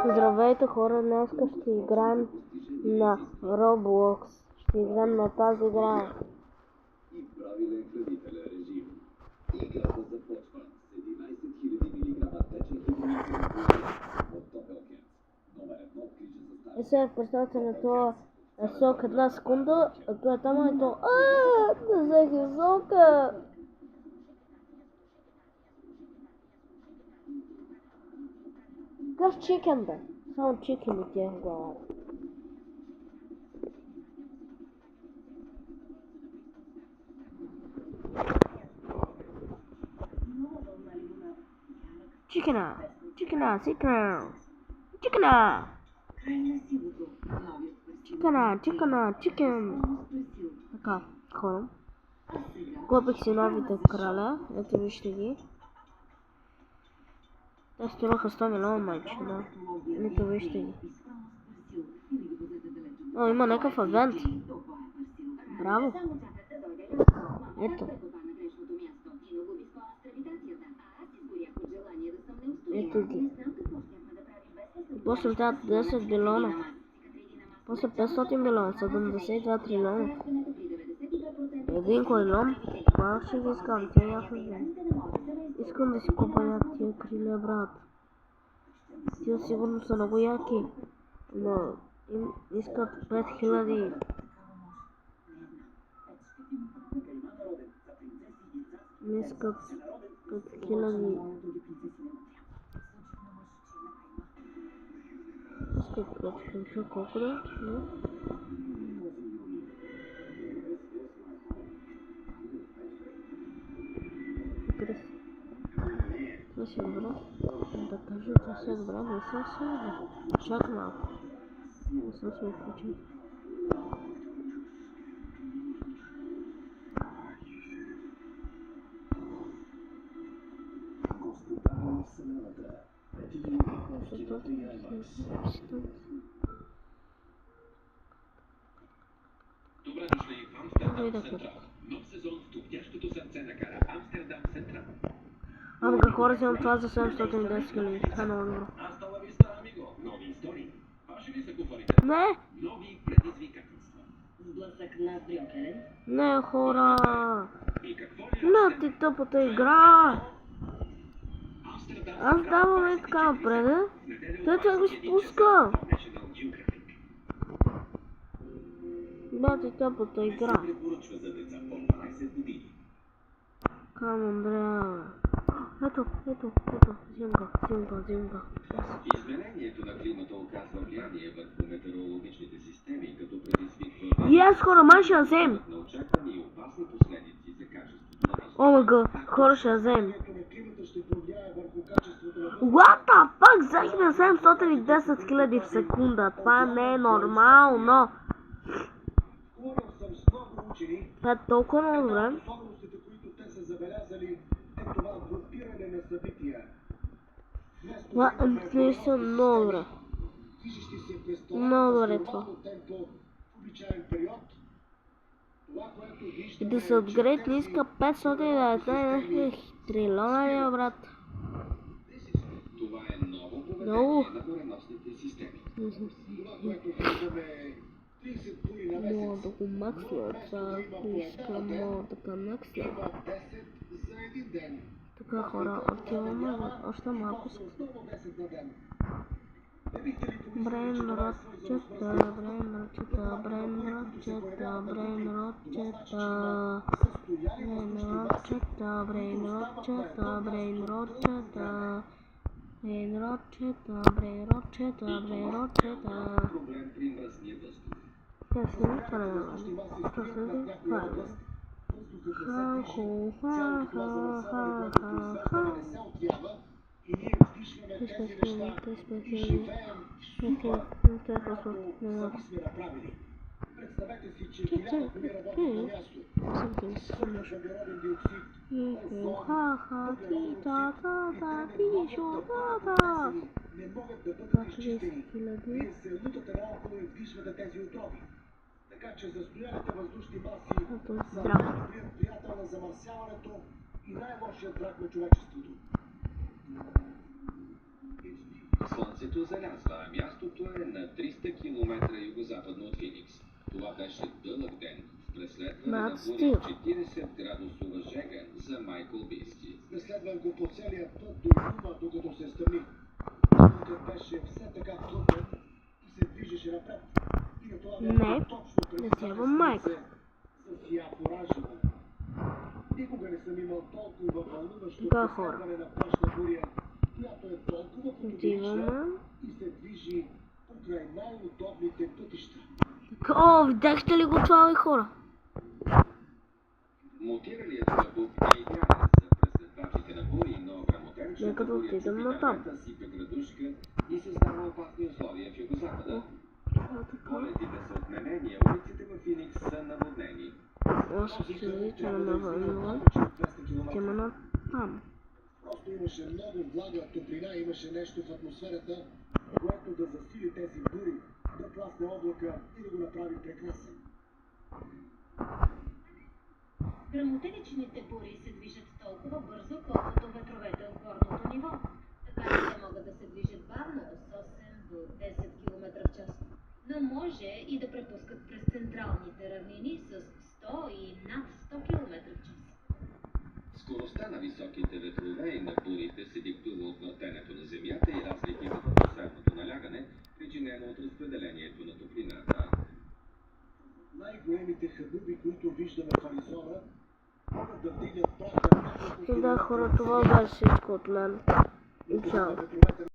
Здравейте хора, днес ще играем на Roblox. Ще играем на тази игра. И правилен хранителен режим. Играта започва с 11 000 мг течен хидроген от Doppelkern. Номер 1 крича за стара. И сега представете на това сок една секунда, а това е там и то не взех сока! Какъв чикен бе? Само чикен ми тя е в главата. Чикена! Чикена! Чикена! Чикена! Чикена! Чикена! Чикен! Така, хора. Купих си новите краля. Ето вижте ги. Те струваха 100 милиона, майче, да. Ето вижте ги. О, има някакъв авент. Браво! Ето. Ето ги. После трябва 10 милиона. После 500 милиона, 72 трилиона. Един койлон. Това ще ви искам, тя ясно знае. Искам да си купя тия криле, брат. Тия сигурно са много яки. Но им искат 5000. Искат 5000. Искат 5000. Колко да? Това си добре. Да кажа, това си е добре, не съм сигурна. Чакай малко. Не съм се включил. Добре дошли в Амстердам Централ. Нов сезон в топтящото сърце на кара Амстердам Централ. Ама как хора вземам това за 710 хиляди? Това е много добро. Hasta la vista, amigo. Нови истории. Ваши ли са куфарите? Не! Нови предизвикателства. Сблъсък на Брюкелен. Не, хора! И какво ли На ти тъпата игра! Амстердам Аз давам и така напред. Той тя го спуска! Бати тъпата игра. Препоръчва за деца по 12 години. Кам, Андрея. Ето. Зимка. Изменението на климата оказва влияние върху метеорологичните системи, като предизвиква И аз хора, май ще я взем. неочаквани и опасни последици за качеството на въздуха. Омага, хора ще я взем. What the fuck? Взехме 710 хиляди в секунда. Това не е нормално. Това е толкова много добре. Това е наистина много добре. Много добре това. И да се апгрейд не иска 519 трилиона ли, брат? Това е ново Много. поведение на горемостните системи. Мога да го максна, това искам, мога да го максна. Така хора, отиваме още малко с... Брейн ротчета. Проблем при мръсния въздух. Представете си, че вярвате ми работи на място. Въглероден диоксид, не могат да бъдат изчистени. Вие се лутате наоколо и вдишвате тези отрови. Така че застояните въздушни маси са най-добрият приятел на замърсяването и най-лошият враг на човечеството. Слънцето залязва, а мястото е на 300 км югозападно от Феникс. Това беше дълъг ден в преследване на бури в 40 градусова жега за Майкъл Биски. Преследвах го по целия път до Юма, докато се стъмни. Пътят беше все така плътен и се движеше напред. И на това Не, точно през не трябва Майк. София поражена. Никога не съм имал толкова вълнуващо Така, хора. преследване на плашна буря, която е толкова Отиваме. фотогенична и се движи покрай най-удобните пътища. О, видяхте ли го това, хора? Монтираният лъбук е идеален за преследвачите на бури, но грамотевичната Нека да буря отидем цепи натам. дървета, сипе градушка и създава опасни условия в югозапада. Полетите са отменени, а улиците в Феникс са наводнени. Аз се че не навънва. Отиваме на там. Просто имаше много влага, топлина, имаше нещо в атмосферата, което да засили тези бури, да тласне облака и да го направи прекрасен. Грамотевичните бури се движат толкова бързо, колкото ветровете от горното ниво. Така че те могат да се движат бавно с 8 до 10 км в час. Но може и да препускат през централните равнини с 100 и над 100 км в час. Скоростта на високите ветрове и на бурите се диктува от въртенето на Земята и разлики в атмосферното налягане, причинено от разпределението на топлината. Най-големите хабуби, които виждаме в Аризона, могат да вдигнат праха няколко И да, хора, това беше всичко от мен. И чао. километра.